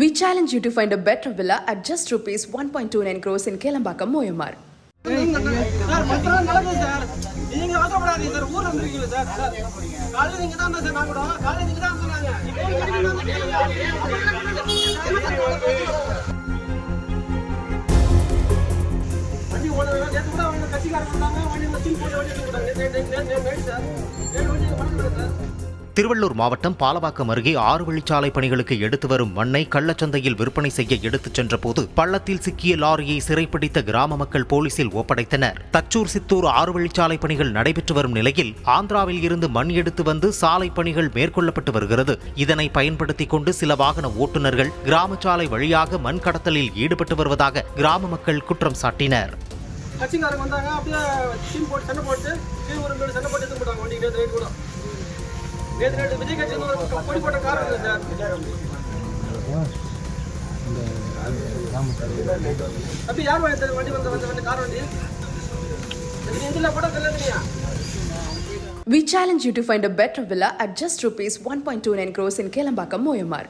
We challenge you to find a better villa at just rupees 1.29 crores in Kelambakam, Moyamar. Tiruvallur மாவட்டம் பாலவாக்கம் அருகே 6 வழிச்சாலை பணிகளுக்கு எடுத்து வரும் மண்ணை கள்ளச்சந்தையில் விற்பனை செய்ய எடுத்துச் சென்ற போது பள்ளத்தில் சிக்கிய லாரியை சிறைப்பிடித்த கிராம மக்கள் போலீசில் ஒப்படைத்தனர். தச்சூர் சித்தூர் 6 வழிச்சாலை பணிகள் நடைபெற்று வரும் நிலையில் ஆந்திராவில் இருந்து மண் எடுத்து வந்து சாலை பணிகள் மேற்கொள்ளப்பட்டு வருகிறது. இதனை பயன்படுத்திக் கொண்டு சில வாகன ஓட்டுநர்கள் கிராம சாலை வழியாக மண் கடத்தலில் ஈடுபட்டு வருவதாக கிராம மக்கள் குற்றம் சாட்டினர். விஜய் கட்சி கொடி போட்ட காரணம் இல்லை சார். அப்படி யார் வண்டி வந்த கார் வண்டி இதில் போட தெரியலையா? We challenge you to find a better villa at just rupees 1.29 crores in Kelambakam, Moyamar.